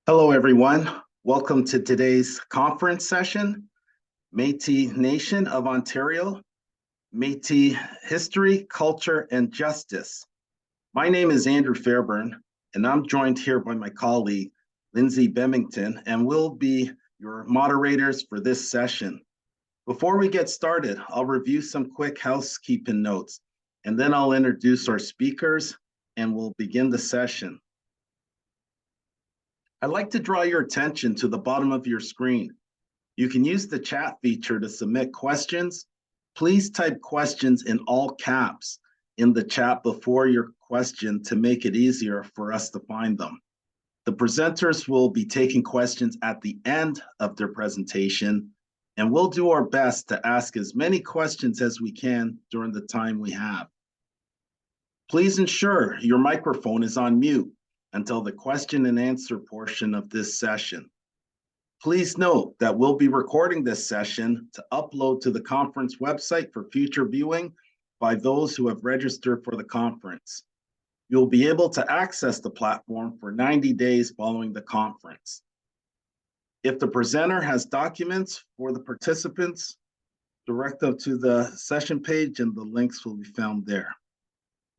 Hello, everyone. Welcome to today's conference session, Métis Nation of Ontario, Métis History, Culture, and Justice. My name is Andrew Fairburn, and I'm joined here by my colleague, Lindsay Bemington, and we'll be your moderators for this session. Before we get started, I'll review some quick housekeeping notes, and then I'll introduce our speakers, and we'll begin the session. I'd like to draw your attention to the bottom of your screen. You can use the chat feature to submit questions. Please type questions in all caps in the chat before your question to make it easier for us to find them. The presenters will be taking questions at the end of their presentation, and we'll do our best to ask as many questions as we can during the time we have. Please ensure your microphone is on mute until the question and answer portion of this session. Please note that we'll be recording this session to upload to the conference website for future viewing by those who have registered for the conference. You'll be able to access the platform for 90 days following the conference. If the presenter has documents for the participants, direct them to the session page and the links will be found there.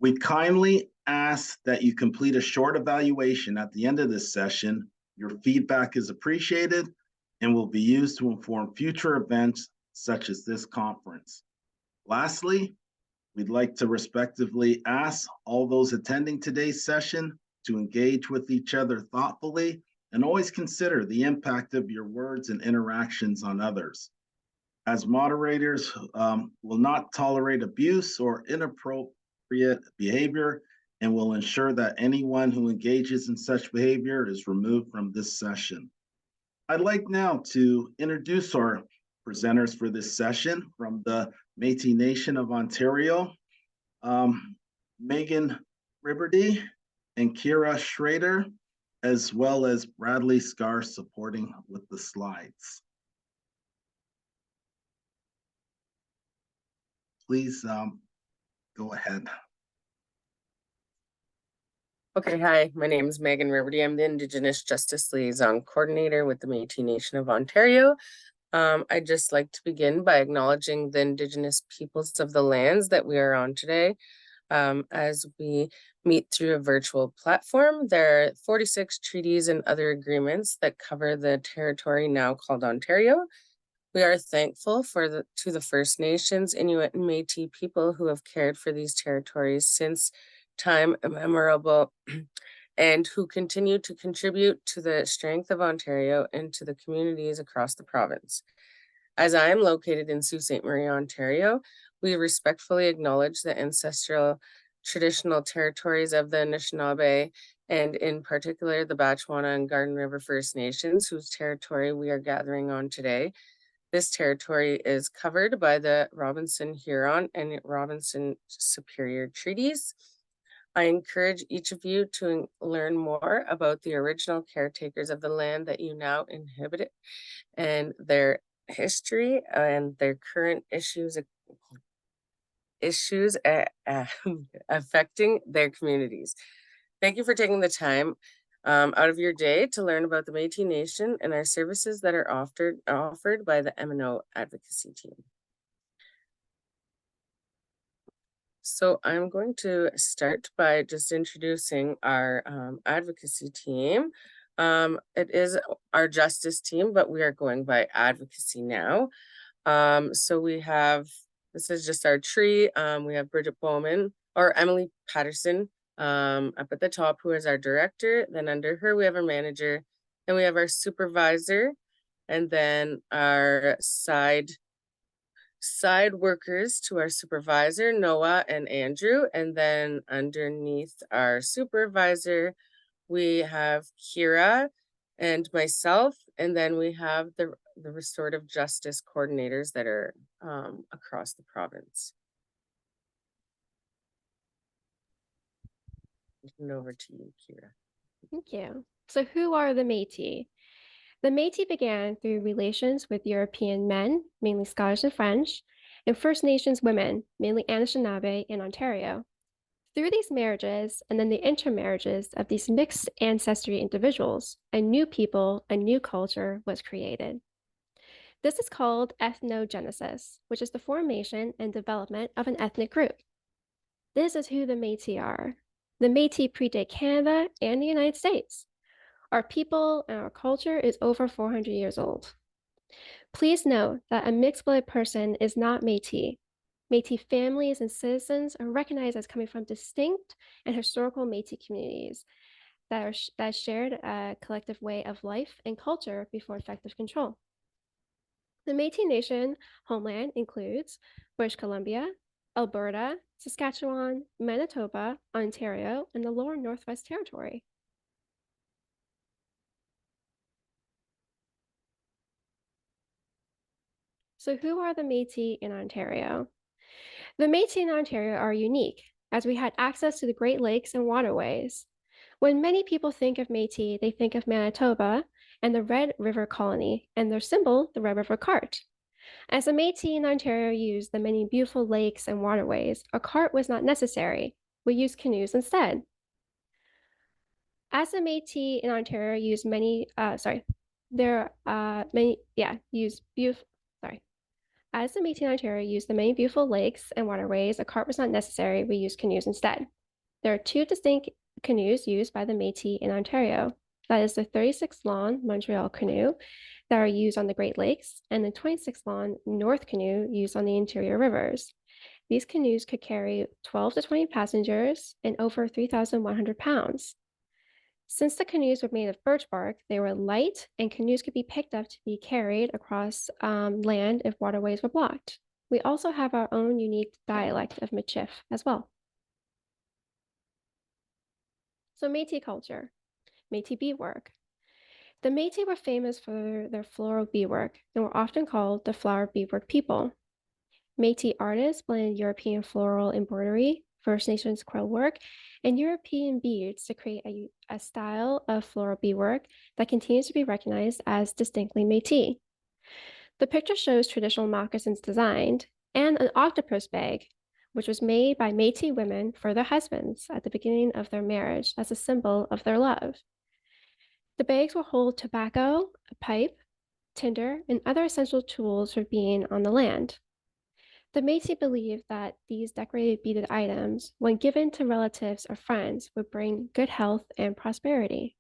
We kindly ask that you complete a short evaluation at the end of this session. Your feedback is appreciated and will be used to inform future events such as this conference. Lastly, we'd like to respectfully ask all those attending today's session to engage with each other thoughtfully and always consider the impact of your words and interactions on others. As moderators, will not tolerate abuse or inappropriate behavior and will ensure that anyone who engages in such behavior is removed from this session. I'd like now to introduce our presenters for this session from the Métis Nation of Ontario, Megan Riberdy and Kyra Schrader, as well as Bradley Scar supporting with the slides. Please go ahead. Okay, hi, my name is Megan Riberdy. I'm the Indigenous Justice Liaison Coordinator with the Métis Nation of Ontario. I'd just like to begin by acknowledging the Indigenous peoples of the lands that we are on today. As we meet through a virtual platform, there are 46 treaties and other agreements that cover the territory now called Ontario. We are thankful to the First Nations, Inuit, and Métis people who have cared for these territories since time immemorable and who continue to contribute to the strength of Ontario and to the communities across the province. As I am located in Sault Ste. Marie, Ontario, we respectfully acknowledge the ancestral traditional territories of the Anishinaabe and in particular the Batchewana and Garden River First Nations, whose territory we are gathering on today. This territory is covered by the Robinson-Huron and Robinson Superior Treaties. I encourage each of you to learn more about the original caretakers of the land that you now inhabit and their history and their current issues affecting their communities. Thank you for taking the time out of your day to learn about the Métis Nation and our services that are offered by the M&O advocacy team. So I'm going to start by just introducing our advocacy team. It is our justice team, but we are going by advocacy now. So we have, this is just our tree. We have Bridget Bowman or Emily Patterson up at the top, who is our director. Then under her, we have our manager. Then we have our supervisor, and then our side workers to our supervisor, Noah and Andrew. And then underneath our supervisor, we have Kyra and myself. And then we have the restorative justice coordinators that are across the province. Over to you, Kyra. Thank you. So who are the Métis? The Métis began through relations with European men, mainly Scottish and French, and First Nations women, mainly Anishinaabe in Ontario. Through these marriages and then the intermarriages of these mixed ancestry individuals, a new people, a new culture was created. This is called ethnogenesis, which is the formation and development of an ethnic group. This is who the Métis are. The Métis predate Canada and the United States. Our people and our culture is over 400 years old. Please note that a mixed-blooded person is not Métis. Métis families and citizens are recognized as coming from distinct and historical Métis communities that shared a collective way of life and culture before effective control. The Métis Nation homeland includes British Columbia, Alberta, Saskatchewan, Manitoba, Ontario, and the Lower Northwest Territory. So who are the Métis in Ontario? The Métis in Ontario are unique, as we had access to the Great Lakes and waterways. When many people think of Métis, they think of Manitoba and the Red River Colony, and their symbol, the Red River Cart. As the Métis in Ontario used the many beautiful lakes and waterways, a cart was not necessary. We used canoes instead. As the Métis in Ontario used many, As the Métis in Ontario used the many beautiful lakes and waterways, a cart was not necessary. We used canoes instead. There are two distinct canoes used by the Métis in Ontario. That is the 36-lawn Montreal canoe that are used on the Great Lakes and the 26-lawn North canoe used on the interior rivers. These canoes could carry 12 to 20 passengers and over 3,100 pounds. Since the canoes were made of birch bark, they were light and canoes could be picked up to be carried across land if waterways were blocked. We also have our own unique dialect of Michif as well. So Métis culture, Métis beadwork. The Métis were famous for their floral beadwork and were often called the flower beadwork people. Métis artists blended European floral embroidery, First Nations quill work, and European beads to create a style of floral beadwork that continues to be recognized as distinctly Métis. The picture shows traditional moccasins designed and an octopus bag, which was made by Métis women for their husbands at the beginning of their marriage as a symbol of their love. The bags will hold tobacco, a pipe, tinder, and other essential tools for being on the land. The Métis believed that these decorated beaded items, when given to relatives or friends, would bring good health and prosperity.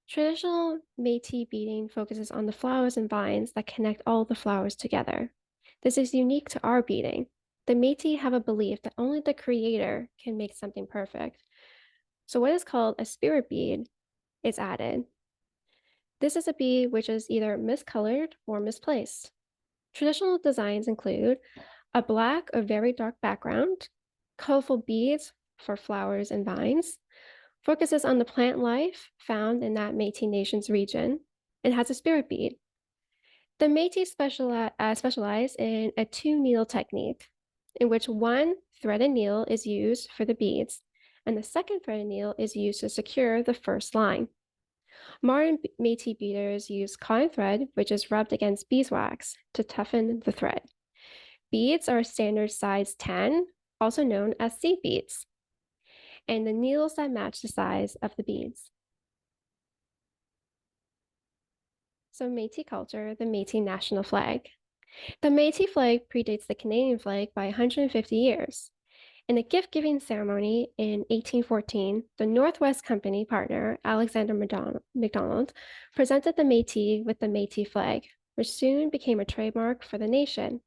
Traditional Métis beading focuses on the flowers and vines that connect all the flowers together. This is unique to our beading. The Métis have a belief that only the Creator can make something perfect. So what is called a spirit bead is added. This is a bead which is either miscolored or misplaced. Traditional designs include a black or very dark background, colorful beads for flowers and vines, focuses on the plant life found in that Métis Nation's region, and has a spirit bead. The Métis specialize in a two-needle technique, in which one threaded needle is used for the beads, and the second threaded needle is used to secure the first line. Modern Métis beaders use cotton thread, which is rubbed against beeswax to toughen the thread. Beads are standard size 10, also known as seed beads, and the needles that match the size of the beads. So Métis culture, the Métis national flag. The Métis flag predates the Canadian flag by 150 years. In a gift-giving ceremony in 1814, the Northwest Company partner, Alexander MacDonald, presented the Métis with the Métis flag, which soon became a trademark for the nation.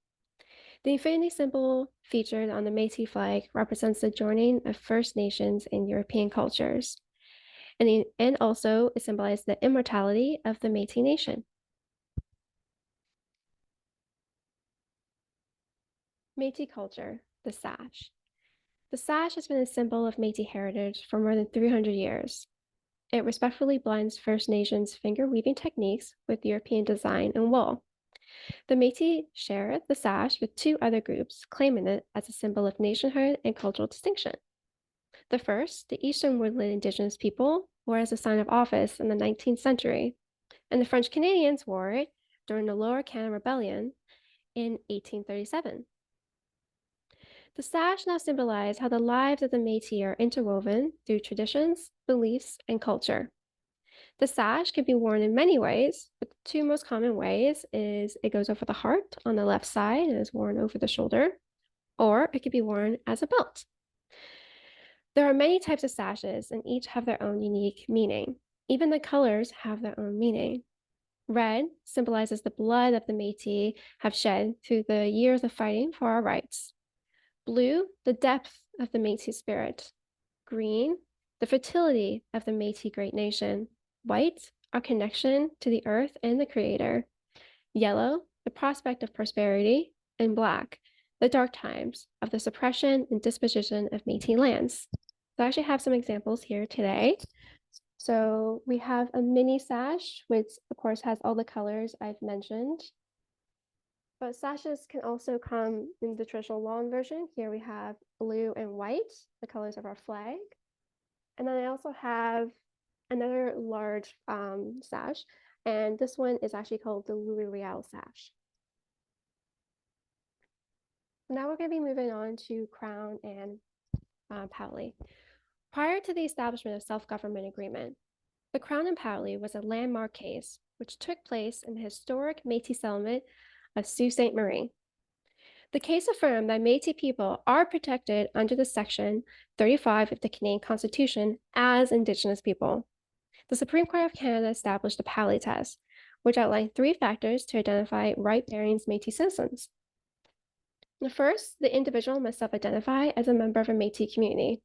The infinity symbol featured on the Métis flag represents the joining of First Nations and European cultures, and also it symbolized the immortality of the Métis Nation. Métis culture, the sash. The sash has been a symbol of Métis heritage for more than 300 years. It respectfully blends First Nations finger weaving techniques with European design and wool. The Métis share the sash with two other groups, claiming it as a symbol of nationhood and cultural distinction. The first, the Eastern Woodland Indigenous people, wore it as a sign of office in the 19th century, and the French Canadians wore it during the Lower Canada Rebellion in 1837. The sash now symbolizes how the lives of the Métis are interwoven through traditions, beliefs, and culture. The sash can be worn in many ways, but the two most common ways is it goes over the heart on the left side and is worn over the shoulder, or it could be worn as a belt. There are many types of sashes, and each have their own unique meaning. Even the colors have their own meaning. Red symbolizes the blood that the Métis have shed through the years of fighting for our rights. Blue, the depth of the Métis spirit. Green, the fertility of the Métis Great Nation. White, our connection to the earth and the creator. Yellow, the prospect of prosperity. And black, the dark times of the suppression and disposition of Métis lands. So I actually have some examples here today. So we have a mini sash, which of course has all the colors I've mentioned. But sashes can also come in the traditional long version. Here we have blue and white, the colors of our flag. And then I also have another large sash, and this one is actually called the Louis Riel sash. Now we're going to be moving on to Crown and Powley. Prior to the establishment of self-government agreement, the Crown and Powley was a landmark case which took place in the historic Métis settlement of Sault Ste. Marie. The case affirmed that Métis people are protected under the Section 35 of the Canadian Constitution as Indigenous people. The Supreme Court of Canada established the Powley test, which outlined 3 factors to identify right-bearing Métis citizens. The first, the individual must self-identify as a member of a Métis community.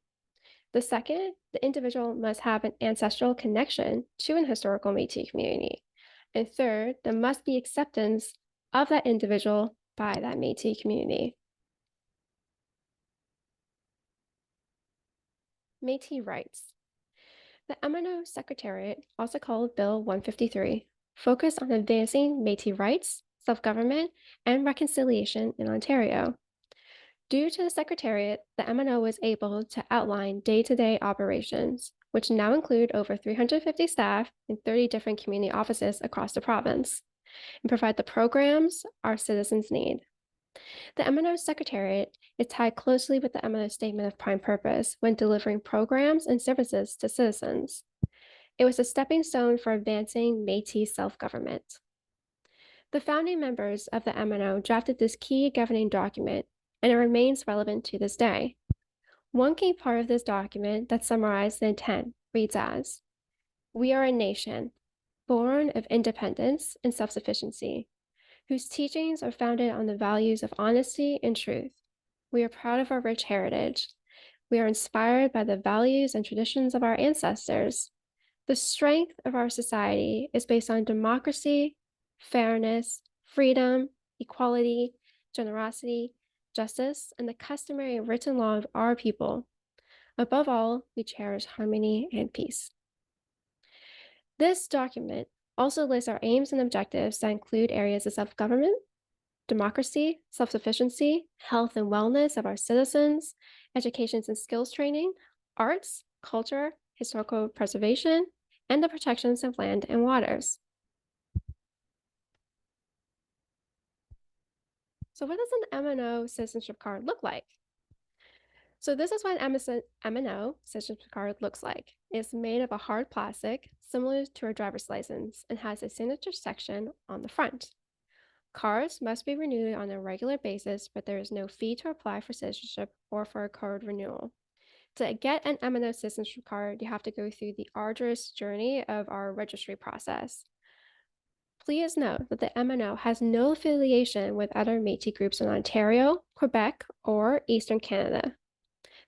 The second, the individual must have an ancestral connection to an historical Métis community. And third, there must be acceptance of that individual by that Métis community. Métis rights. The MNO Secretariat, also called Bill 153, focused on advancing Métis rights, self-government, and reconciliation in Ontario. Due to the Secretariat, the MNO was able to outline day-to-day operations, which now include over 350 staff in 30 different community offices across the province, and provide the programs our citizens need. The MNO Secretariat is tied closely with the MNO Statement of Prime Purpose when delivering programs and services to citizens. It was a stepping stone for advancing Métis self-government. The founding members of the MNO drafted this key governing document, and it remains relevant to this day. One key part of this document that summarized the intent reads as, "We are a nation, born of independence and self-sufficiency, whose teachings are founded on the values of honesty and truth. We are proud of our rich heritage. We are inspired by the values and traditions of our ancestors. The strength of our society is based on democracy, fairness, freedom, equality, generosity, justice, and the customary written law of our people. Above all, we cherish harmony and peace." This document also lists our aims and objectives that include areas of self-government, democracy, self-sufficiency, health and wellness of our citizens, education and skills training, arts, culture, historical preservation, and the protections of land and waters. So what does an MNO citizenship card look like? So this is what an MNO citizenship card looks like. It's made of a hard plastic, similar to a driver's license, and has a signature section on the front. Cards must be renewed on a regular basis, but there is no fee to apply for citizenship or for a card renewal. To get an MNO citizenship card, you have to go through the arduous journey of our registry process. Please note that the MNO has no affiliation with other Métis groups in Ontario, Quebec, or Eastern Canada.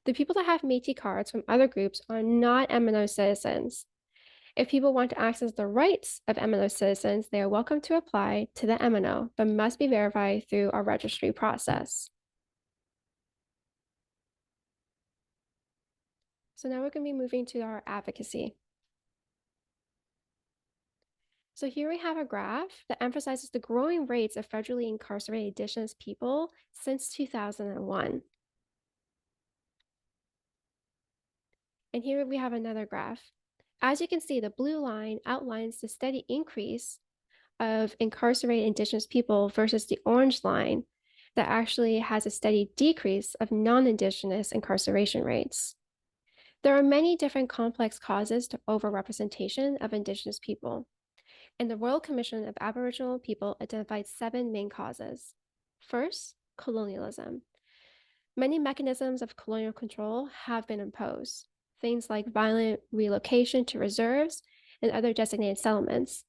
The people that have Métis cards from other groups are not MNO citizens. If people want to access the rights of MNO citizens, they are welcome to apply to the MNO, but must be verified through our registry process. So now we're going to be moving to our advocacy. So here we have a graph that emphasizes the growing rates of federally incarcerated Indigenous people since 2001. And here we have another graph. As you can see, the blue line outlines the steady increase of incarcerated Indigenous people versus the orange line that actually has a steady decrease of non-Indigenous incarceration rates. There are many different complex causes to overrepresentation of Indigenous people, and the Royal Commission of Aboriginal People identified 7 main causes. First, colonialism. Many mechanisms of colonial control have been imposed, things like violent relocation to reserves and other designated settlements,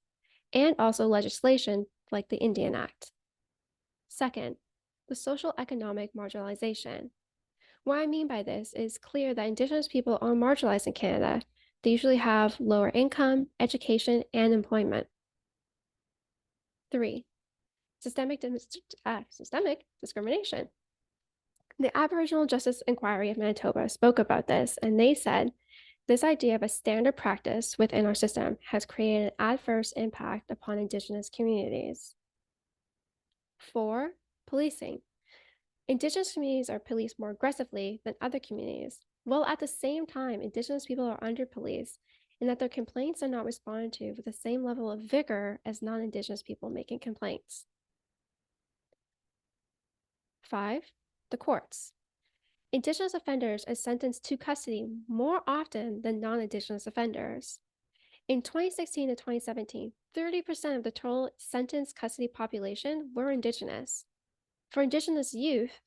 and also legislation like the Indian Act. Second, the social economic marginalization. What I mean by this is clear that Indigenous people are marginalized in Canada. They usually have lower income, education, and employment. 3, systemic discrimination. The Aboriginal Justice Inquiry of Manitoba spoke about this, and they said, this idea of a standard practice within our system has created an adverse impact upon Indigenous communities. 4, policing. Indigenous communities are policed more aggressively than other communities, while at the same time, Indigenous people are under-policed, and that their complaints are not responded to with the same level of vigor as non-Indigenous people making complaints. 5, the courts. Indigenous offenders are sentenced to custody more often than non-Indigenous offenders. In 2016 to 2017, 30% of the total sentenced custody population were Indigenous. For Indigenous youth,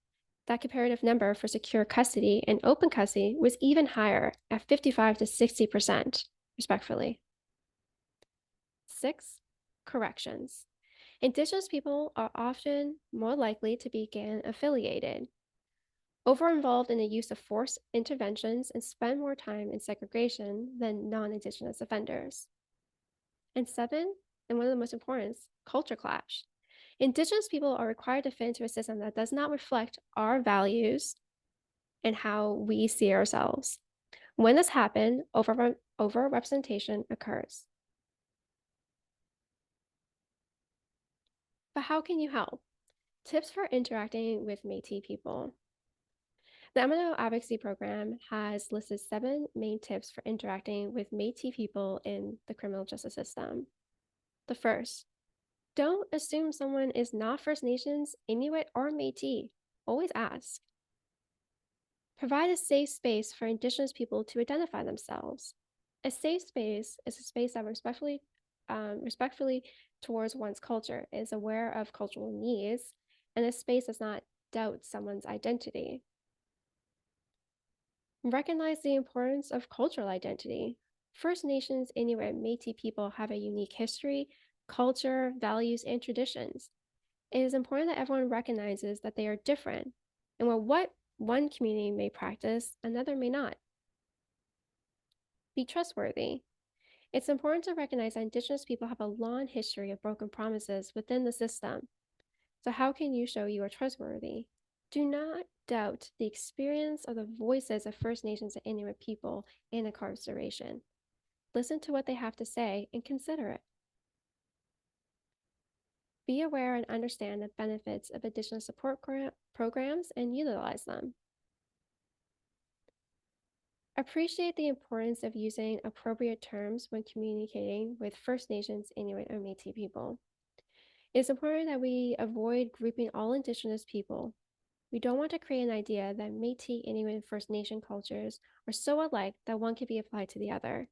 that comparative number for secure custody and open custody was even higher at 55 to 60%, respectively. 6, corrections. Indigenous people are often more likely to be gang affiliated, over-involved in the use of forced interventions, and spend more time in segregation than non-Indigenous offenders. And 7, and one of the most important, is culture clash. Indigenous people are required to fit into a system that does not reflect our values and how we see ourselves. When this happens, overrepresentation occurs. But how can you help? Tips for interacting with Métis people. The MNO Advocacy Program has listed 7 main tips for interacting with Métis people in the criminal justice system. The first, don't assume someone is not First Nations, Inuit, or Métis. Always ask. Provide a safe space for Indigenous people to identify themselves. A safe space is a space that respectfully towards one's culture, is aware of cultural needs, and a space does not doubt someone's identity. Recognize the importance of cultural identity. First Nations, Inuit, and Métis people have a unique history, culture, values, and traditions. It is important that everyone recognizes that they are different, and while what one community may practice, another may not. Be trustworthy. It's important to recognize that Indigenous people have a long history of broken promises within the system. So how can you show you are trustworthy? Do not doubt the experience of the voices of First Nations and Inuit people in incarceration. Listen to what they have to say and consider it. Be aware and understand the benefits of Indigenous support programs and utilize them. Appreciate the importance of using appropriate terms when communicating with First Nations, Inuit, and Métis people. It is important that we avoid grouping all Indigenous people. We don't want to create an idea that Métis, Inuit, and First Nation cultures are so alike that one can be applied to the other.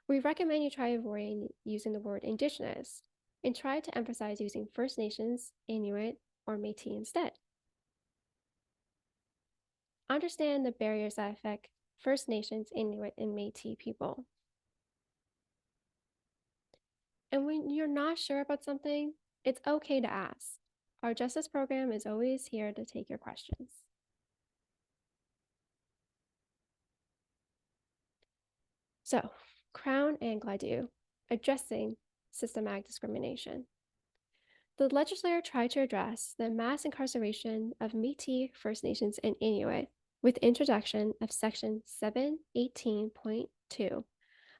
We recommend you try avoiding using the word Indigenous and try to emphasize using First Nations, Inuit, or Métis instead. Understand the barriers that affect First Nations, Inuit, and Métis people. And when you're not sure about something, it's okay to ask. Our justice program is always here to take your questions. So, Crown and Gladue, addressing systematic discrimination. The legislature tried to address the mass incarceration of Métis, First Nations, and Inuit with the introduction of Section 718.2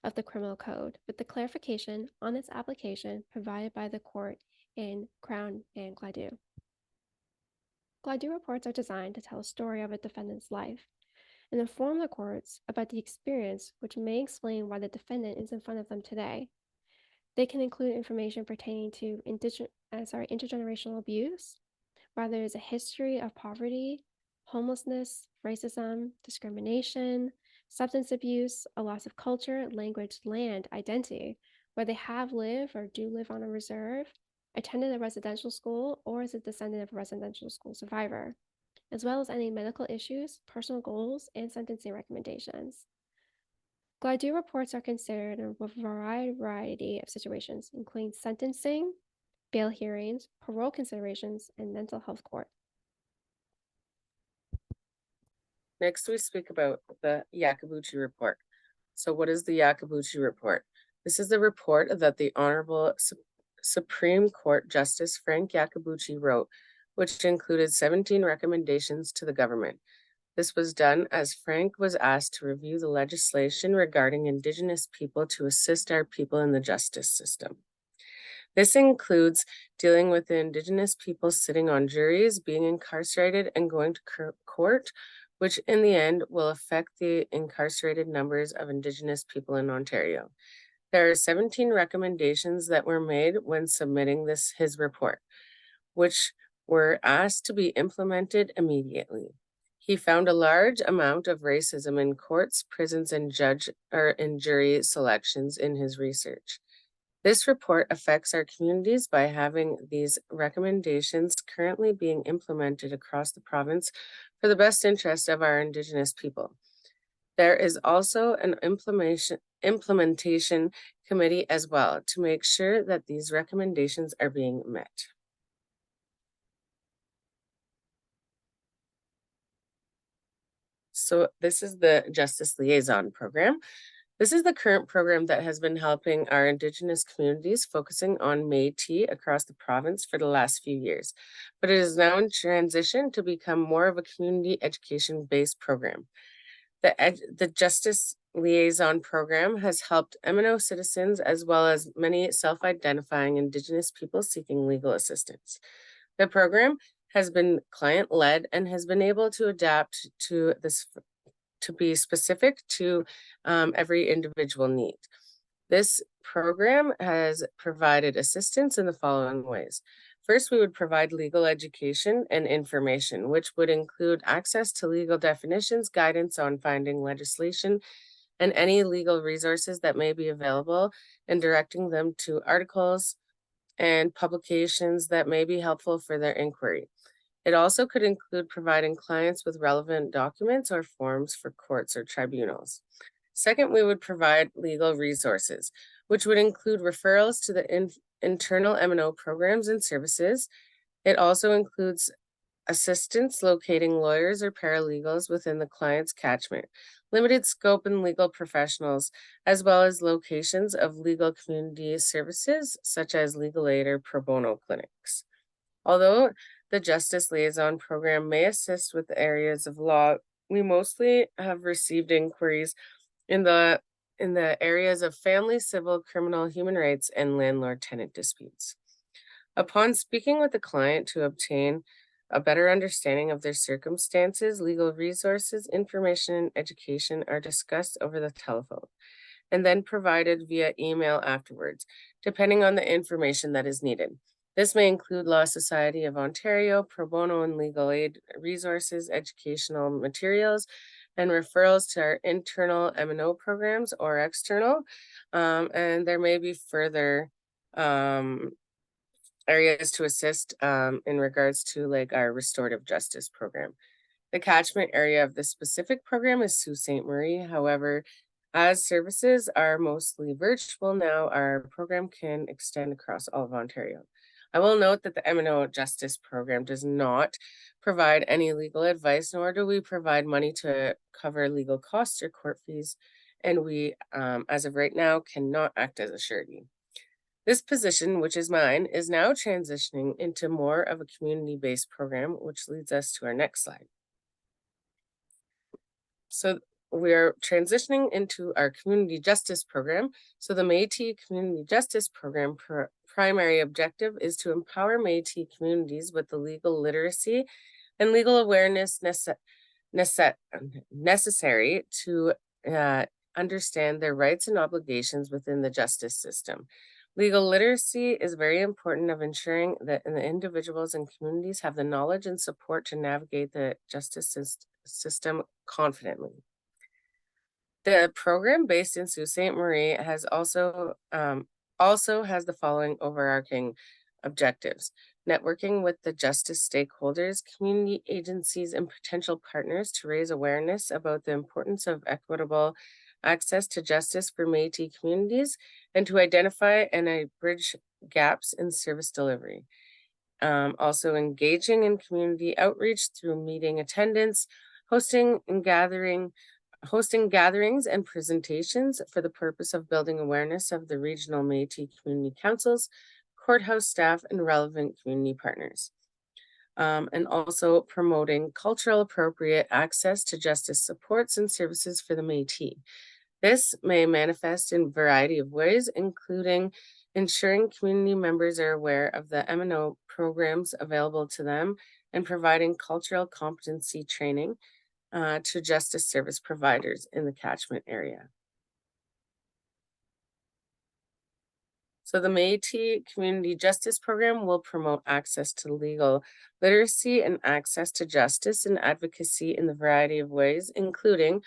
of the Criminal Code, with the clarification on its application provided by the court in Crown and Gladue. Gladue reports are designed to tell a story of a defendant's life and inform the courts about the experience, which may explain why the defendant is in front of them today. They can include information pertaining to intergenerational abuse, where there is a history of poverty, homelessness, racism, discrimination, substance abuse, a loss of culture, language, land, identity, where they have lived or do live on a reserve, attended a residential school, or is a descendant of a residential school survivor, as well as any medical issues, personal goals, and sentencing recommendations. Gladue reports are considered in a variety of situations, including sentencing, bail hearings, parole considerations, and mental health court. Next, we speak about the Yakabuchi Report. So what is the Yakabuchi Report? This is the report that the Honorable Supreme Court Justice Frank Yakabuchi wrote, which included 17 recommendations to the government. This was done as Frank was asked to review the legislation regarding Indigenous people to assist our people in the justice system. This includes dealing with the Indigenous people sitting on juries, being incarcerated, and going to court, which in the end will affect the incarcerated numbers of Indigenous people in Ontario. There are 17 recommendations that were made when submitting his report, which were asked to be implemented immediately. He found a large amount of racism in courts, prisons, and jury selections in his research. This report affects our communities by having these recommendations currently being implemented across the province for the best interest of our Indigenous people. There is also an implementation committee as well to make sure that these recommendations are being met. So this is the Justice Liaison Program. This is the current program that has been helping our Indigenous communities, focusing on Métis across the province for the last few years, but it is now in transition to become more of a community education-based program. The Justice Liaison Program has helped MNO citizens as well as many self-identifying Indigenous people seeking legal assistance. The program has been client-led and has been able to adapt to this to be specific to every individual need. This program has provided assistance in the following ways. First, we would provide legal education and information, which would include access to legal definitions, guidance on finding legislation, and any legal resources that may be available, and directing them to articles and publications that may be helpful for their inquiry. It also could include providing clients with relevant documents or forms for courts or tribunals. Second, we would provide legal resources, which would include referrals to the internal MNO programs and services. It also includes assistance locating lawyers or paralegals within the client's catchment, limited scope and legal professionals, as well as locations of legal community services such as legal aid or pro bono clinics. Although the Justice Liaison Program may assist with areas of law, we mostly have received inquiries in the areas of family, civil, criminal, human rights, and landlord-tenant disputes. Upon speaking with the client to obtain a better understanding of their circumstances, legal resources, information, and education are discussed over the telephone and then provided via email afterwards, depending on the information that is needed. This may include Law Society of Ontario, pro bono and legal aid resources, educational materials, and referrals to our internal MNO programs or external. And there may be further areas to assist in regards to like our restorative justice program. The catchment area of this specific program is Sault Ste. Marie. However, as services are mostly virtual now, our program can extend across all of Ontario. I will note that the MNO Justice Program does not provide any legal advice, nor do we provide money to cover legal costs or court fees, and we, as of right now, cannot act as a surety. This position, which is mine, is now transitioning into more of a community-based program, which leads us to our next slide. So we are transitioning into our community justice program. So the Métis Community Justice Program primary objective is to empower Métis communities with the legal literacy and legal awareness necessary to understand their rights and obligations within the justice system. Legal literacy is very important of ensuring that the individuals and communities have the knowledge and support to navigate the justice system confidently. The program based in Sault Ste. Marie has also has the following overarching objectives: networking with the justice stakeholders, community agencies, and potential partners to raise awareness about the importance of equitable access to justice for Métis communities, and to identify and bridge gaps in service delivery. Also engaging in community outreach through meeting attendance, hosting gatherings and presentations for the purpose of building awareness of the regional Métis community councils, courthouse staff, and relevant community partners. And also promoting cultural appropriate access to justice supports and services for the Métis. This may manifest in a variety of ways, including ensuring community members are aware of the M&O programs available to them and providing cultural competency training to justice service providers in the catchment area. So the Métis Community Justice Program will promote access to legal literacy and access to justice and advocacy in a variety of ways, including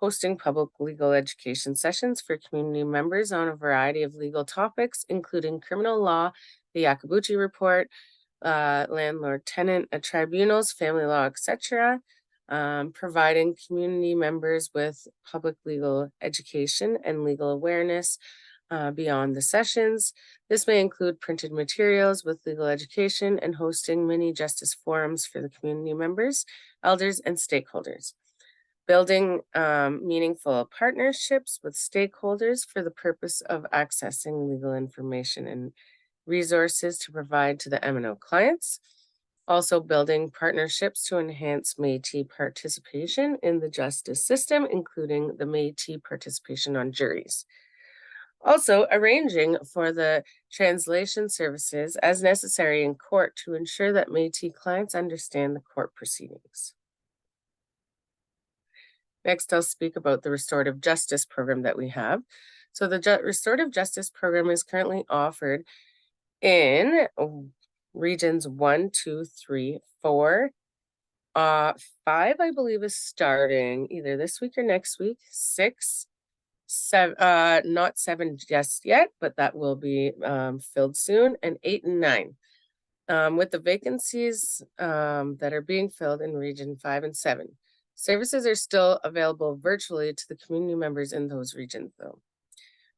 hosting public legal education sessions for community members on a variety of legal topics, including criminal law, the Yakabuchi Report, landlord-tenant tribunals, family law, etc., providing community members with public legal education and legal awareness beyond the sessions. This may include printed materials with legal education and hosting mini justice forums for the community members, elders, and stakeholders. Building meaningful partnerships with stakeholders for the purpose of accessing legal information and resources to provide to the M&O clients. Also building partnerships to enhance Métis participation in the justice system, including the Métis participation on juries. Also arranging for the translation services as necessary in court to ensure that Métis clients understand the court proceedings. Next, I'll speak about the restorative justice program that we have. So the restorative justice program is currently offered in regions 1, 2, 3, 4. 5, I believe, is starting either this week or next week. 6, 7, not 7 just yet, but that will be filled soon. And 8 and 9, with the vacancies that are being filled in region 5 and 7. Services are still available virtually to the community members in those regions, though.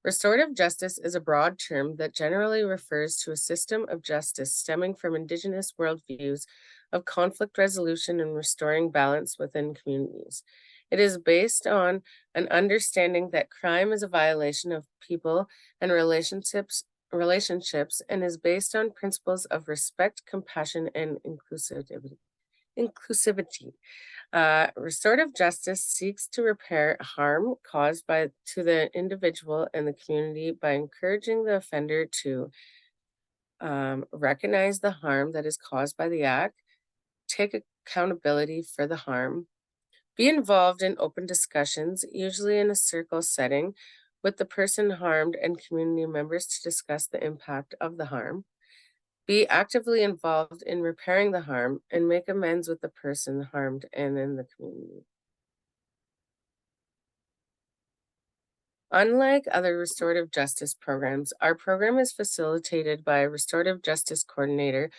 Restorative justice is a broad term that generally refers to a system of justice stemming from Indigenous worldviews of conflict resolution and restoring balance within communities. It is based on an understanding that crime is a violation of people and relationships and is based on principles of respect, compassion, and inclusivity. Restorative justice seeks to repair harm caused to the individual and the community by encouraging the offender to recognize the harm that is caused by the act, take accountability for the harm, be involved in open discussions, usually in a circle setting, with the person harmed and community members to discuss the impact of the harm, be actively involved in repairing the harm, and make amends with the person harmed and in the community. Unlike other restorative justice programs, our program is facilitated by a restorative justice coordinator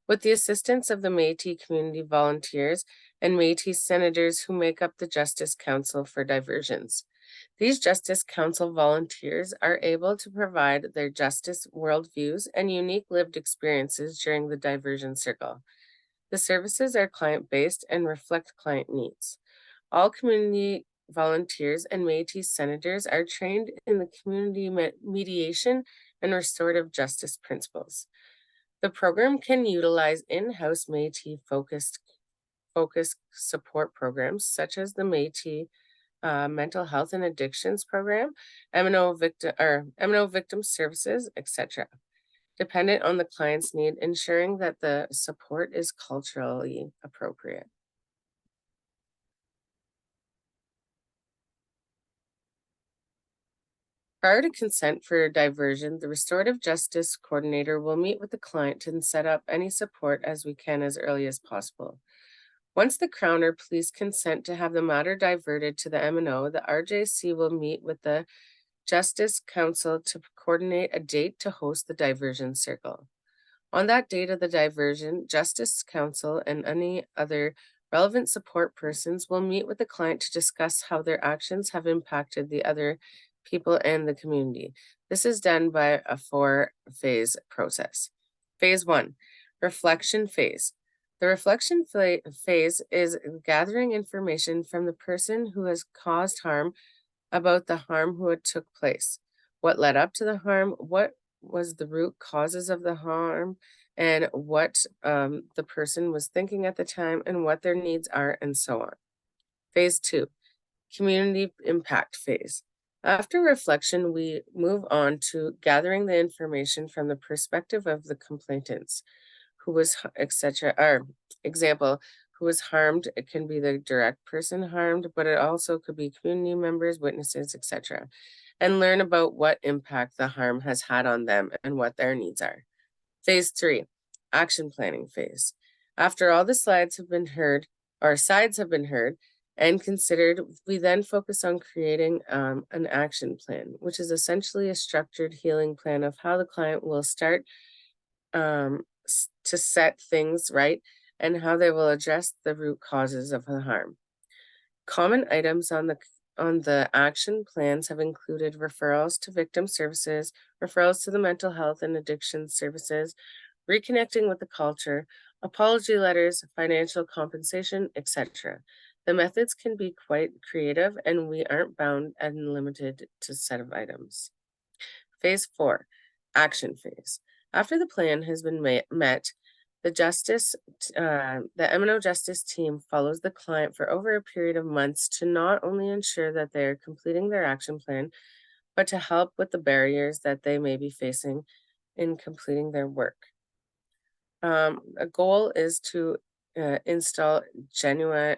with the assistance of the Métis community volunteers and Métis senators who make up the Justice Council for Diversions. These Justice Council volunteers are able to provide their justice worldviews and unique lived experiences during the diversion circle. The services are client-based and reflect client needs. All community volunteers and Métis senators are trained in the community mediation and restorative justice principles. The program can utilize in-house Métis focused support programs such as the Métis Mental Health and Addictions Program, M&O victim services, etc., dependent on the client's need, ensuring that the support is culturally appropriate. Prior to consent for diversion, the restorative justice coordinator will meet with the client and set up any support as we can as early as possible. Once the Crown or police consent to have the matter diverted to the M&O, the RJC will meet with the Justice Council to coordinate a date to host the diversion circle. On that date of the diversion, Justice Council and any other relevant support persons will meet with the client to discuss how their actions have impacted the other people and the community. This is done by a 4-phase process. Phase 1, reflection phase. The reflection phase is gathering information from the person who has caused harm about the harm who had took place, what led up to the harm, what was the root causes of the harm, and what the person was thinking at the time, and what their needs are, and so on. Phase 2, community impact phase. After reflection, we move on to gathering the information from the perspective of the complainants, who was, etc. Or example, who was harmed. It can be the direct person harmed, but it also could be community members, witnesses, etc. And learn about what impact the harm has had on them and what their needs are. Phase 3, action planning phase. After all the sides have been heard and considered, we then focus on creating an action plan, which is essentially a structured healing plan of how the client will start to set things right and how they will address the root causes of the harm. Common items on the action plans have included referrals to victim services, referrals to the mental health and addiction services, reconnecting with the culture, apology letters, financial compensation, etc. The methods can be quite creative, and we aren't bound and limited to set of items. Phase 4, action phase. After the plan has been met, the M&O Justice team follows the client for over a period of months to not only ensure that they are completing their action plan, but to help with the barriers that they may be facing in completing their work. A goal is to instill genuine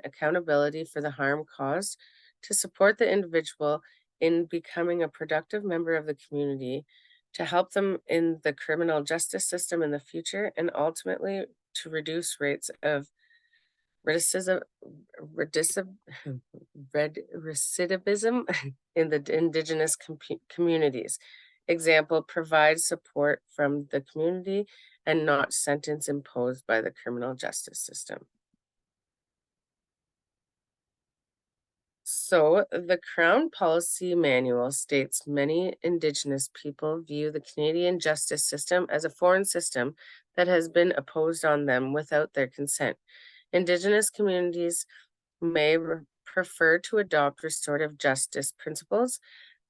accountability for the harm caused, to support the individual in becoming a productive member of the community, to help them in the criminal justice system in the future, and ultimately to reduce rates of recidivism in the Indigenous communities. Example, provide support from the community and not sentence imposed by the criminal justice system. So the Crown Policy Manual states many Indigenous people view the Canadian justice system as a foreign system that has been imposed on them without their consent. Indigenous communities may prefer to adopt restorative justice principles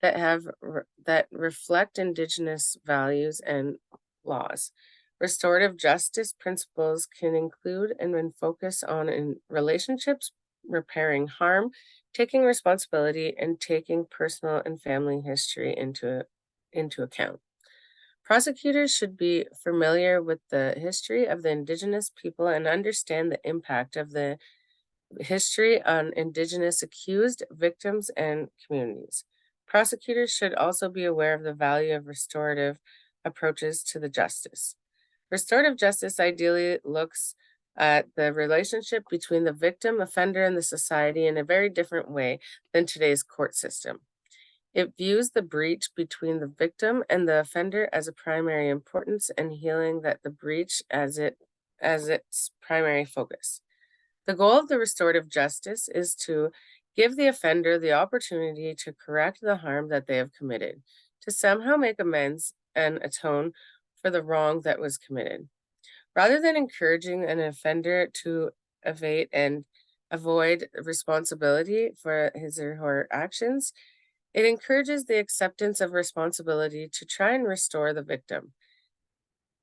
that reflect Indigenous values and laws. Restorative justice principles can include and focus on in relationships, repairing harm, taking responsibility, and taking personal and family history into account. Prosecutors should be familiar with the history of the Indigenous people and understand the impact of the history on Indigenous accused, victims, and communities. Prosecutors should also be aware of the value of restorative approaches to the justice. Restorative justice ideally looks at the relationship between the victim, offender, and the society in a very different way than today's court system. It views the breach between the victim and the offender as a primary importance, and healing that the breach as its primary focus. The goal of the restorative justice is to give the offender the opportunity to correct the harm that they have committed, to somehow make amends and atone for the wrong that was committed. Rather than encouraging an offender to evade and avoid responsibility for his or her actions, it encourages the acceptance of responsibility to try and restore the victim.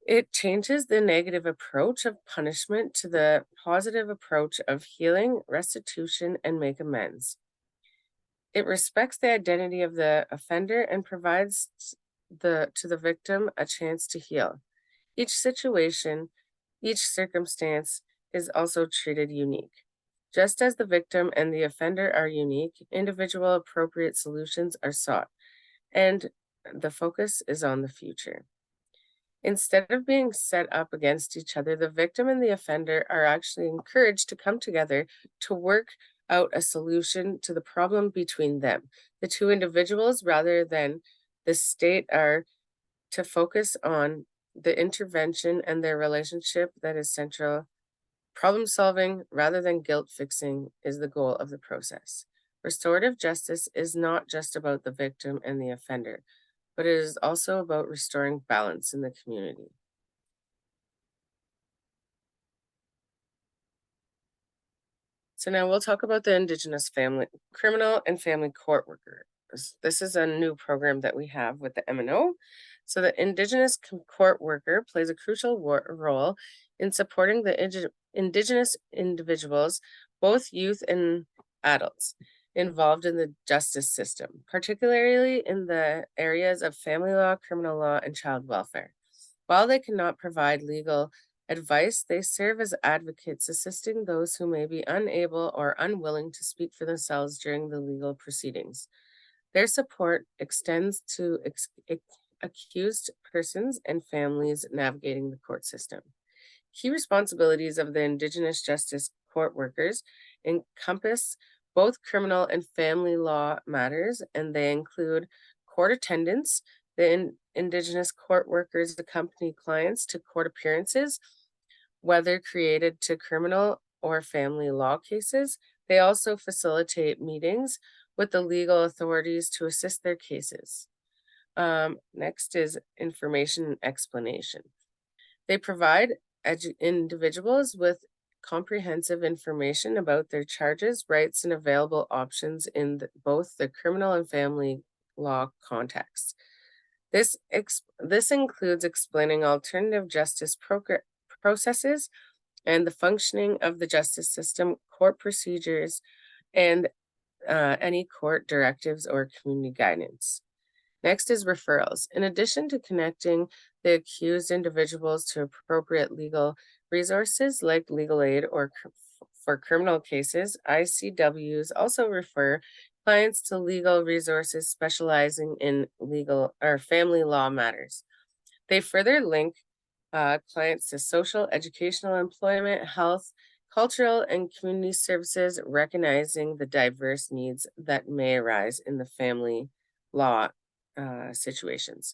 It changes the negative approach of punishment to the positive approach of healing, restitution, and make amends. It respects the identity of the offender and provides to the victim a chance to heal. Each situation, each circumstance is also treated unique. Just as the victim and the offender are unique, individual appropriate solutions are sought, and the focus is on the future. Instead of being set up against each other, the victim and the offender are actually encouraged to come together to work out a solution to the problem between them. The two individuals, rather than the state, are to focus on the intervention and their relationship that is central. Problem solving rather than guilt fixing is the goal of the process. Restorative justice is not just about the victim and the offender, but it is also about restoring balance in the community. So now we'll talk about the Indigenous Criminal and Family Court Worker. This is a new program that we have with the MNO. So the Indigenous Court Worker plays a crucial role in supporting the Indigenous individuals, both youth and adults, involved in the justice system, particularly in the areas of family law, criminal law, and child welfare. While they cannot provide legal advice, they serve as advocates, assisting those who may be unable or unwilling to speak for themselves during the legal proceedings. Their support extends to accused persons and families navigating the court system. Key responsibilities of the Indigenous Justice Court Workers encompass both criminal and family law matters, and they include court attendance. The Indigenous court workers accompany clients to court appearances, whether created to criminal or family law cases. They also facilitate meetings with the legal authorities to assist their cases. Next is information and explanation. They provide individuals with comprehensive information about their charges, rights, and available options in both the criminal and family law contexts. This includes explaining alternative justice processes and the functioning of the justice system, court procedures, and any court directives or community guidance. Next is referrals. In addition to connecting the accused individuals to appropriate legal resources like legal aid or for criminal cases, ICWs also refer clients to legal resources specializing in legal or family law matters. They further link clients to social, educational, employment, health, cultural, and community services, recognizing the diverse needs that may arise in the family law situations.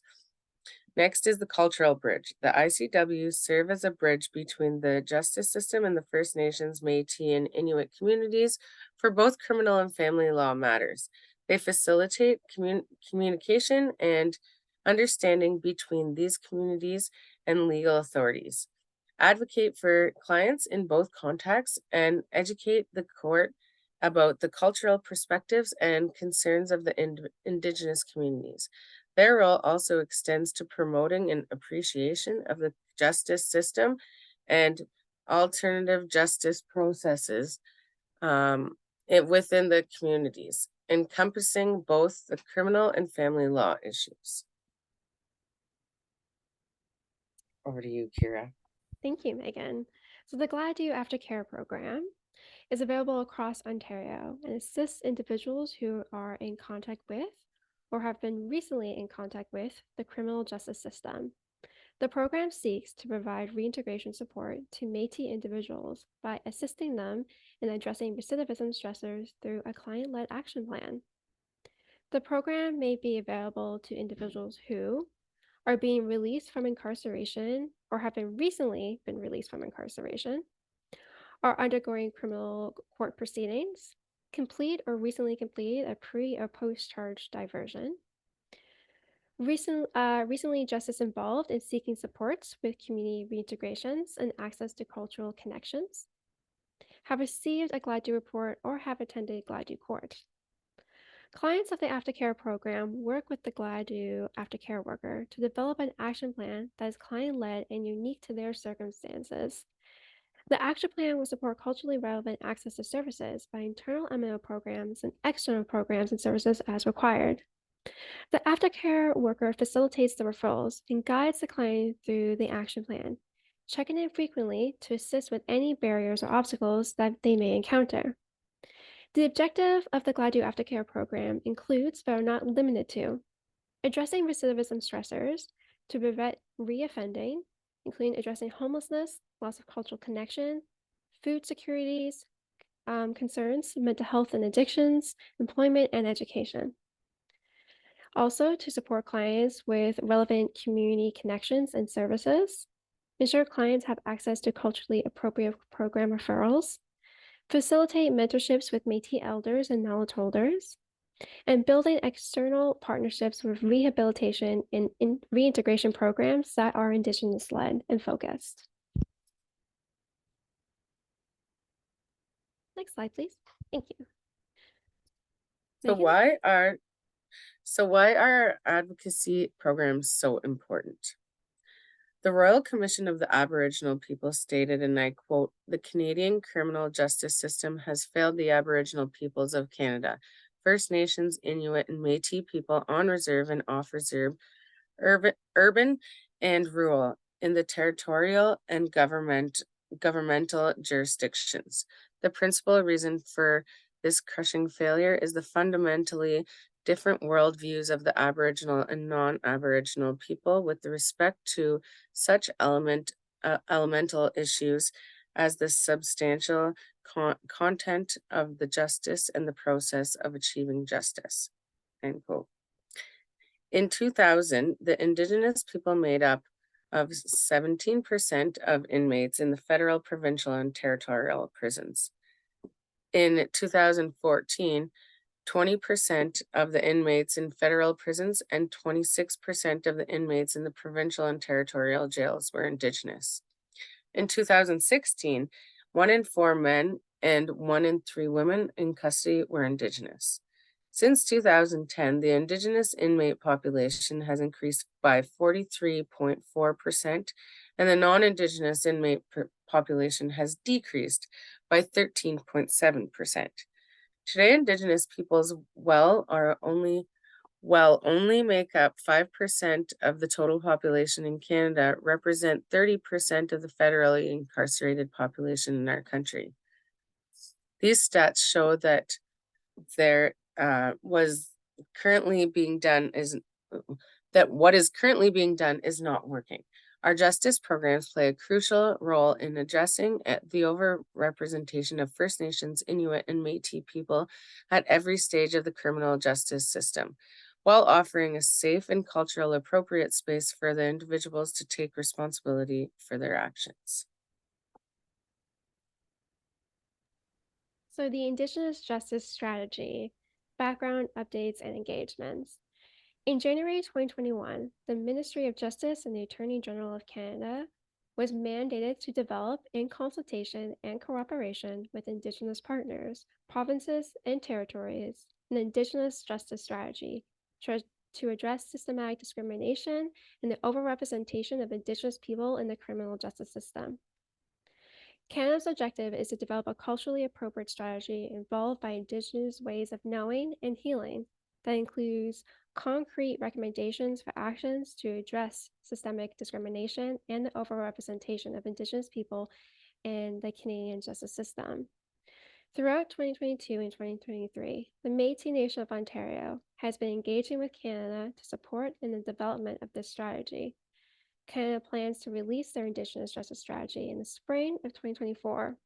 Next is the cultural bridge. The ICWs serve as a bridge between the justice system and the First Nations, Métis, and Inuit communities for both criminal and family law matters. They facilitate communication and understanding between these communities and legal authorities, advocate for clients in both contexts, and educate the court about the cultural perspectives and concerns of the Indigenous communities. Their role also extends to promoting an appreciation of the justice system and alternative justice processes within the communities, encompassing both the criminal and family law issues. Over to you, Kyra. Thank you, Megan. So the Gladue Aftercare program is available across Ontario and assists individuals who are in contact with or have been recently in contact with the criminal justice system. The program seeks to provide reintegration support to Métis individuals by assisting them in addressing recidivism stressors through a client-led action plan. The program may be available to individuals who are being released from incarceration or have recently been released from incarceration, are undergoing criminal court proceedings, complete or recently completed a pre or post-charge diversion, recently justice involved in seeking supports with community reintegrations and access to cultural connections, have received a Gladue report, or have attended Gladue court. Clients of the Aftercare program work with the Gladue Aftercare worker to develop an action plan that is client-led and unique to their circumstances. The action plan will support culturally relevant access to services by internal MNO programs and external programs and services as required. The aftercare worker facilitates the referrals and guides the client through the action plan, checking in frequently to assist with any barriers or obstacles that they may encounter. The objective of the Gladue Aftercare program includes, but are not limited to, addressing recidivism stressors to prevent reoffending, including addressing homelessness, loss of cultural connection, food securities, concerns, mental health and addictions, employment, and education. Also, to support clients with relevant community connections and services, ensure clients have access to culturally appropriate program referrals, facilitate mentorships with Métis elders and knowledge holders, and building external partnerships with rehabilitation and reintegration programs that are Indigenous-led and focused. Next slide, please. Thank you. So why are our advocacy programs so important? The Royal Commission of the Aboriginal People stated, and I quote, "The Canadian criminal justice system has failed the Aboriginal peoples of Canada, First Nations, Inuit, and Métis people on reserve and off reserve, urban and rural, in the territorial and governmental jurisdictions. The principal reason for this crushing failure is the fundamentally different worldviews of the Aboriginal and non-Aboriginal people with respect to such elemental issues as the substantial content of the justice and the process of achieving justice." End quote. In 2000, the Indigenous people made up of 17% of inmates in the federal, provincial, and territorial prisons. In 2014, 20% of the inmates in federal prisons and 26% of the inmates in the provincial and territorial jails were Indigenous. In 2016, 1 in 4 men and 1 in 3 women in custody were Indigenous. Since 2010, the Indigenous inmate population has increased by 43.4%, and the non-Indigenous inmate population has decreased by 13.7%. Today, Indigenous peoples only make up 5% of the total population in Canada, represent 30% of the federally incarcerated population in our country. These stats show that what is currently being done is not working. Our justice programs play a crucial role in addressing the overrepresentation of First Nations, Inuit, and Métis people at every stage of the criminal justice system, while offering a safe and culturally appropriate space for the individuals to take responsibility for their actions. So the Indigenous Justice Strategy, background, updates, and engagements. In January 2021, the Ministry of Justice and the Attorney General of Canada was mandated to develop, in consultation and cooperation with Indigenous partners, provinces, and territories, an Indigenous Justice Strategy to address systematic discrimination and the overrepresentation of Indigenous people in the criminal justice system. Canada's objective is to develop a culturally appropriate strategy involved by Indigenous ways of knowing and healing that includes concrete recommendations for actions to address systemic discrimination and the overrepresentation of Indigenous people in the Canadian justice system. Throughout 2022 and 2023, the Métis Nation of Ontario has been engaging with Canada to support in the development of this strategy. Canada plans to release their Indigenous Justice Strategy in the spring of 2024.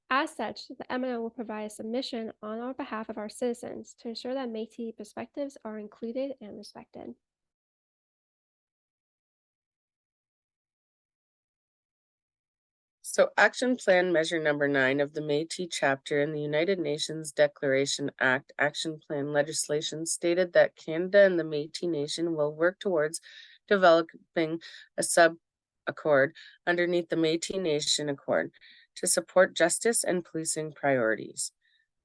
As such, the MNO will provide a submission on our behalf of our citizens to ensure that Métis perspectives are included and respected. So Action Plan Measure Number 9 of the Métis chapter in the United Nations Declaration Act Action Plan legislation stated that Canada and the Métis Nation will work towards developing a sub-accord underneath the Métis Nation Accord to support justice and policing priorities.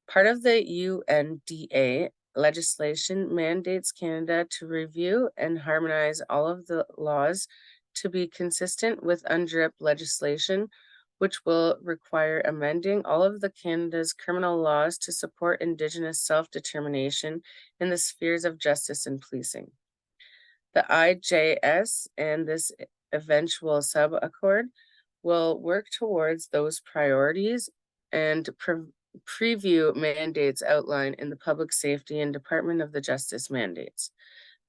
Part of the UNDA legislation mandates Canada to review and harmonize all of the laws to be consistent with UNDRIP legislation, which will require amending all of the Canada's criminal laws to support Indigenous self-determination in the spheres of justice and policing. The IJS and this eventual sub-accord will work towards those priorities and preview mandates outlined in the Public Safety and Department of the Justice mandates.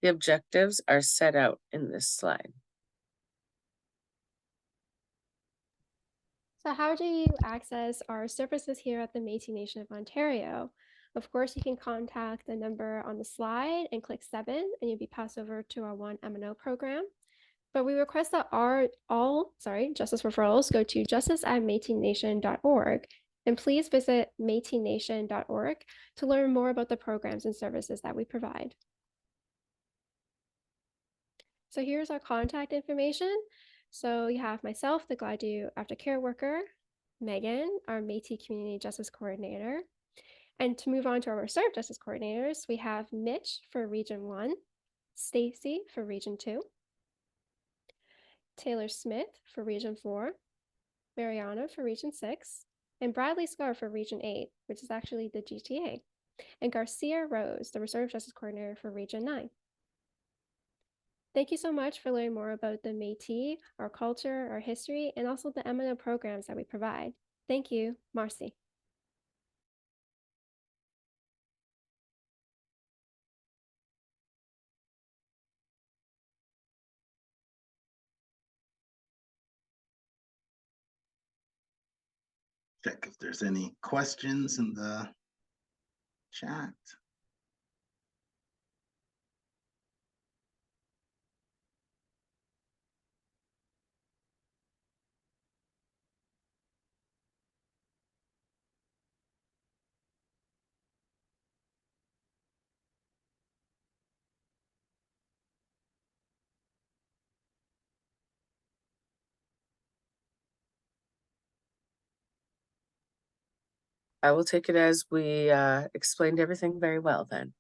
The objectives are set out in this slide. So how do you access our services here at the Métis Nation of Ontario? Of course, you can contact the number on the slide and click 7, and you'll be passed over to our 1 M&O program. But we request that all justice referrals go to justice@métisnation.org. And please visit métisnation.org to learn more about the programs and services that we provide. So here's our contact information. So you have myself, the Gladue Aftercare worker, Megan, our Métis Community Justice Coordinator. And to move on to our restorative justice coordinators, we have Mitch for Region 1, Stacy for Region 2, Taylor Smith for Region 4, Mariana for Region 6, and Bradley Scar for Region 8, which is actually the GTA, and Garcia Rose, the restorative justice coordinator for Region 9. Thank you so much for learning more about the Métis, our culture, our history, and also the M&O programs that we provide. Thank you, Marcy. Check if there's any questions in the chat. I will take it as we explained everything very well then.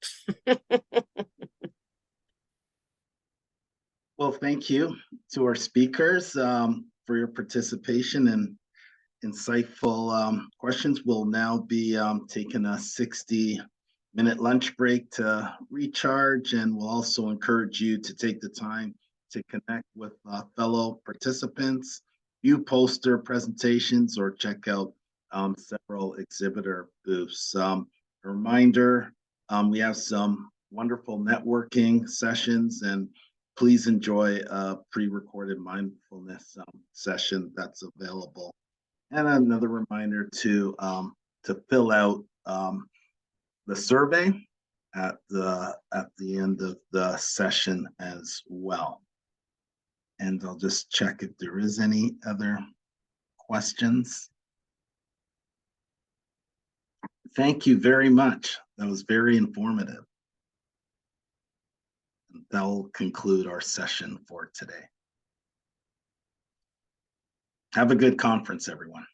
Well, thank you to our speakers for your participation and insightful questions. We'll now be taking a 60-minute lunch break to recharge, and we'll also encourage you to take the time to connect with fellow participants, view poster presentations, or check out several exhibitor booths. A reminder, we have some wonderful networking sessions, and please enjoy a pre-recorded mindfulness session that's available. And another reminder to fill out the survey at the end of the session as well. And I'll just check if there is any other questions. Thank you very much. That was very informative. That will conclude our session for today. Have a good conference, everyone.